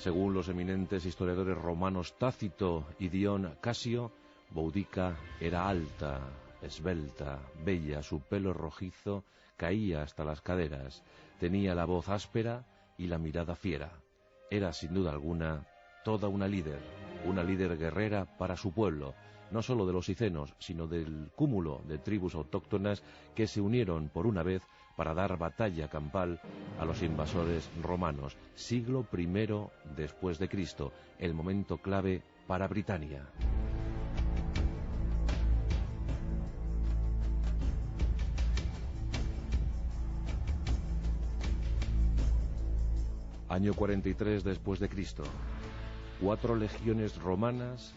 Según los eminentes historiadores romanos Tácito y Dion Casio, Boudica era alta, esbelta, bella, su pelo rojizo caía hasta las caderas, tenía la voz áspera y la mirada fiera. Era, sin duda alguna, toda una líder guerrera para su pueblo, no solo de los icenos, sino del cúmulo de tribus autóctonas que se unieron por una vez para dar batalla campal a los invasores romanos. Siglo I después de Cristo, el momento clave para Britania. Año 43 después de Cristo. 4 legiones romanas,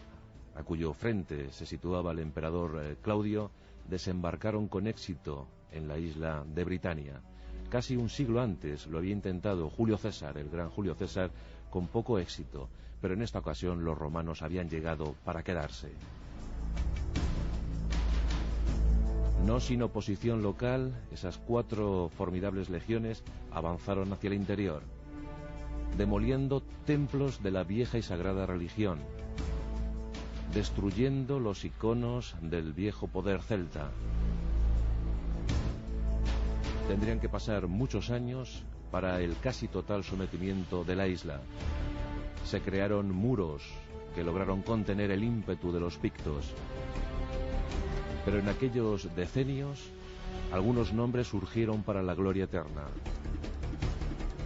a cuyo frente se situaba el emperador Claudio, desembarcaron con éxito en la isla de Britania. Casi un siglo antes lo había intentado Julio César, el gran Julio César, con poco éxito, pero en esta ocasión los romanos habían llegado para quedarse. No sin oposición local, esas 4 formidables legiones avanzaron hacia el interior, demoliendo templos de la vieja y sagrada religión, destruyendo los iconos del viejo poder celta. Tendrían que pasar muchos años para el casi total sometimiento de la isla. Se crearon muros que lograron contener el ímpetu de los pictos. Pero en aquellos decenios, algunos nombres surgieron para la gloria eterna.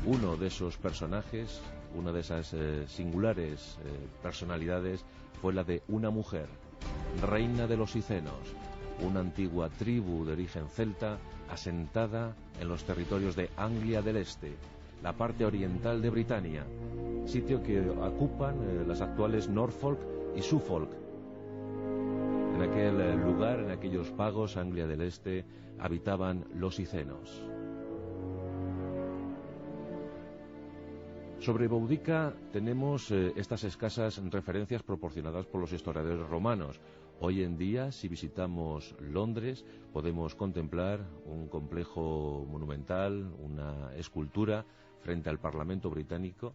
Uno de esos personajes, una de esas singulares personalidades, fue la de una mujer, reina de los icenos, una antigua tribu de origen celta asentada en los territorios de Anglia del Este, la parte oriental de Britania, sitio que ocupan las actuales Norfolk y Suffolk. En aquel lugar, en aquellos pagos, Anglia del Este, habitaban los icenos. Sobre Boudica tenemos estas escasas referencias proporcionadas por los historiadores romanos. Hoy en día, si visitamos Londres, podemos contemplar un complejo monumental, una escultura frente al Parlamento británico,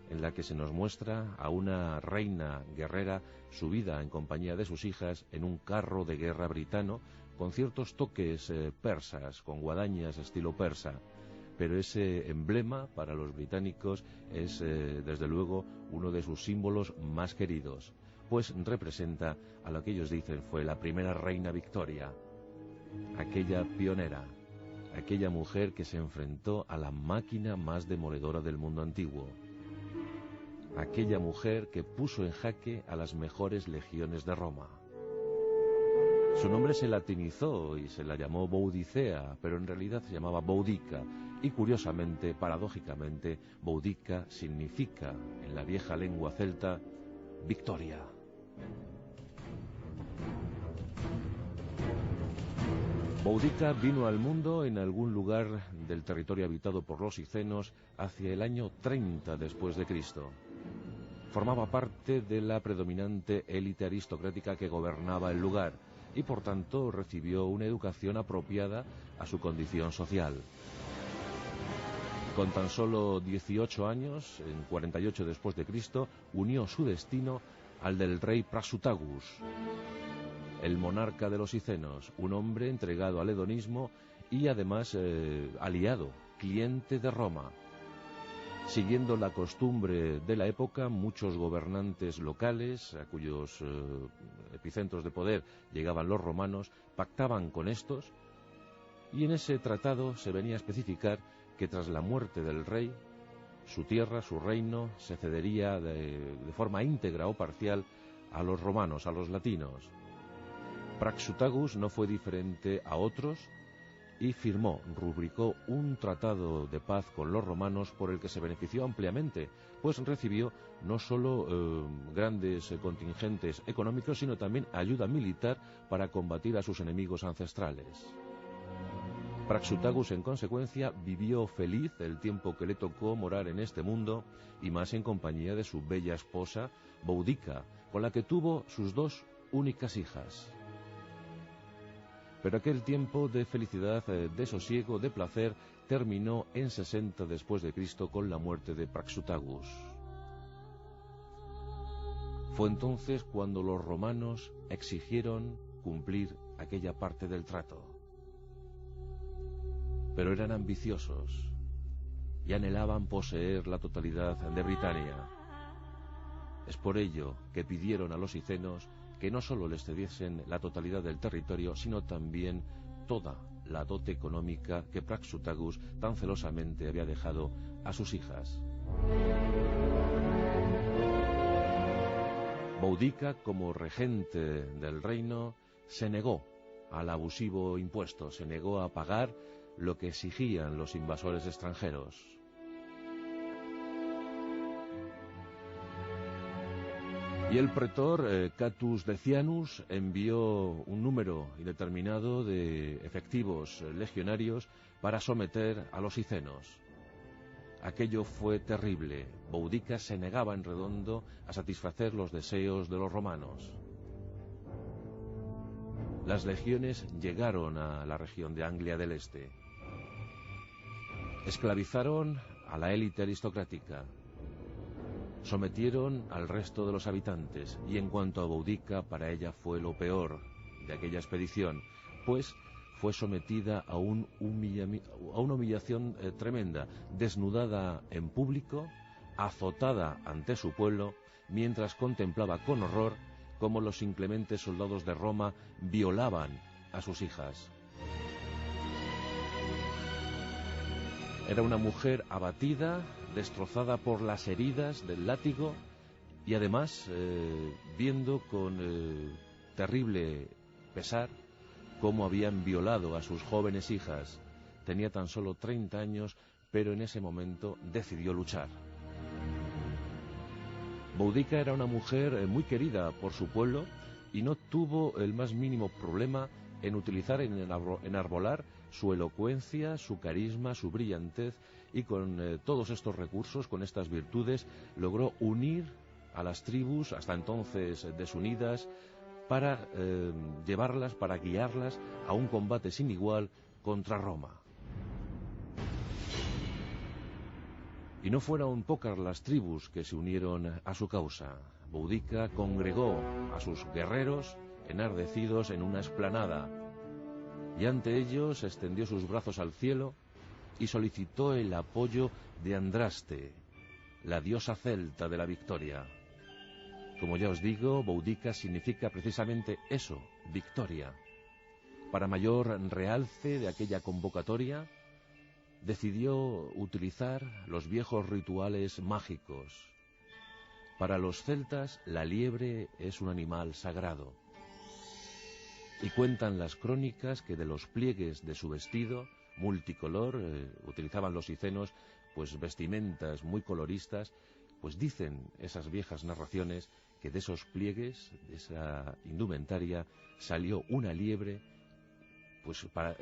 en la que se nos muestra a una reina guerrera subida en compañía de sus hijas en un carro de guerra britano, con ciertos toques persas, con guadañas estilo persa. Pero ese emblema para los británicos es, desde luego, uno de sus símbolos más queridos, pues representa a lo que ellos dicen fue la primera reina Victoria, aquella pionera, aquella mujer que se enfrentó a la máquina más demoledora del mundo antiguo, aquella mujer que puso en jaque a las mejores legiones de Roma. Su nombre se latinizó y se la llamó Boudicea, pero en realidad se llamaba Boudica, y curiosamente, paradójicamente, Boudica significa, en la vieja lengua celta, victoria. Boudica vino al mundo en algún lugar del territorio habitado por los icenos hacia el año 30 después de Cristo. Formaba parte de la predominante élite aristocrática que gobernaba el lugar, y por tanto recibió una educación apropiada a su condición social. Con tan solo 18 años, en 48 después de Cristo, unió su destino al del rey Prasutagus, el monarca de los icenos, un hombre entregado al hedonismo y además aliado, cliente de Roma. Siguiendo la costumbre de la época, muchos gobernantes locales, a cuyos epicentros de poder llegaban los romanos, pactaban con estos, y en ese tratado se venía a especificar que tras la muerte del rey, su tierra, su reino, se cedería de forma íntegra o parcial a los romanos, a los latinos. Praxutagus no fue diferente a otros, y rubricó un tratado de paz con los romanos por el que se benefició ampliamente, pues recibió no solo grandes contingentes económicos, sino también ayuda militar para combatir a sus enemigos ancestrales. Praxutagus, en consecuencia, vivió feliz el tiempo que le tocó morar en este mundo, y más en compañía de su bella esposa, Boudica, con la que tuvo sus 2 únicas hijas. Pero aquel tiempo de felicidad, de sosiego, de placer, terminó en 60 después de Cristo con la muerte de Praxutagus. Fue entonces cuando los romanos exigieron cumplir aquella parte del trato. Pero eran ambiciosos y anhelaban poseer la totalidad de Britania. Es por ello que pidieron a los icenos que no solo les cediesen la totalidad del territorio, sino también toda la dote económica que Praxutagus tan celosamente había dejado a sus hijas. Boudica, como regente del reino, se negó al abusivo impuesto, se negó a pagar lo que exigían los invasores extranjeros. Y el pretor Catus Decianus envió un número indeterminado de efectivos legionarios para someter a los icenos. Aquello fue terrible. Boudica se negaba en redondo a satisfacer los deseos de los romanos. Las legiones llegaron a la región de Anglia del Este. Esclavizaron a la élite aristocrática. Sometieron al resto de los habitantes, y en cuanto a Boudica, para ella fue lo peor de aquella expedición, pues fue sometida a una humillación tremenda, desnudada en público, azotada ante su pueblo, mientras contemplaba con horror cómo los inclementes soldados de Roma violaban a sus hijas. Era una mujer abatida, destrozada por las heridas del látigo, y además viendo con terrible pesar cómo habían violado a sus jóvenes hijas. Tenía tan solo 30 años, pero en ese momento decidió luchar. Boudica era una mujer muy querida por su pueblo y no tuvo el más mínimo problema en utilizar, en enarbolar su elocuencia, su carisma, su brillantez, y con todos estos recursos, con estas virtudes, logró unir a las tribus, hasta entonces desunidas, para llevarlas, para guiarlas a un combate sin igual contra Roma. Y no fueron pocas las tribus que se unieron a su causa. Boudica congregó a sus guerreros enardecidos en una explanada, y ante ellos extendió sus brazos al cielo y solicitó el apoyo de Andraste, la diosa celta de la victoria. Como ya os digo, Boudica significa precisamente eso, victoria. Para mayor realce de aquella convocatoria, decidió utilizar los viejos rituales mágicos. Para los celtas, la liebre es un animal sagrado. Y cuentan las crónicas que de los pliegues de su vestido multicolor, utilizaban los icenos pues vestimentas muy coloristas, pues dicen esas viejas narraciones que de esos pliegues, de esa indumentaria, salió una liebre pues para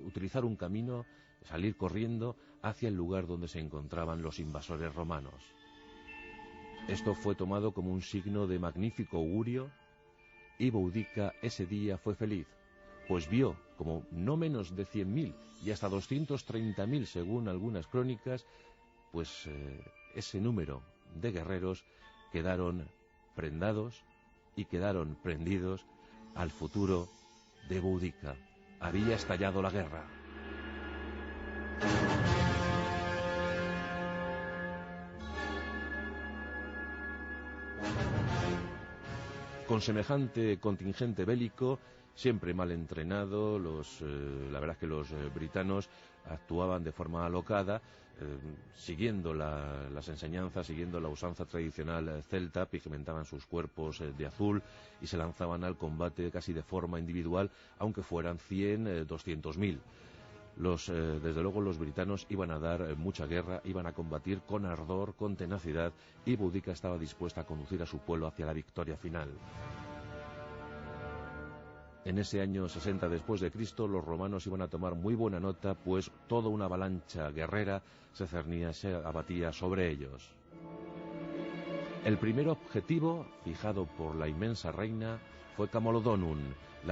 utilizar un camino, salir corriendo hacia el lugar donde se encontraban los invasores romanos. Esto fue tomado como un signo de magnífico augurio, y Boudica ese día fue feliz, pues vio como no menos de 100.000 y hasta 230.000, según algunas crónicas, pues ese número de guerreros quedaron prendados y quedaron prendidos al futuro de Boudica. Había estallado la guerra. Con semejante contingente bélico, siempre mal entrenado, la verdad es que los britanos actuaban de forma alocada, siguiendo las enseñanzas, siguiendo la usanza tradicional celta, pigmentaban sus cuerpos de azul y se lanzaban al combate casi de forma individual, aunque fueran 100, 200.000. Desde luego los britanos iban a dar mucha guerra, iban a combatir con ardor, con tenacidad, y Boudica estaba dispuesta a conducir a su pueblo hacia la victoria final. En ese año 60 después de Cristo, los romanos iban a tomar muy buena nota, pues toda una avalancha guerrera se abatía sobre ellos. El primer objetivo, fijado por la inmensa reina, fue Camolodonum,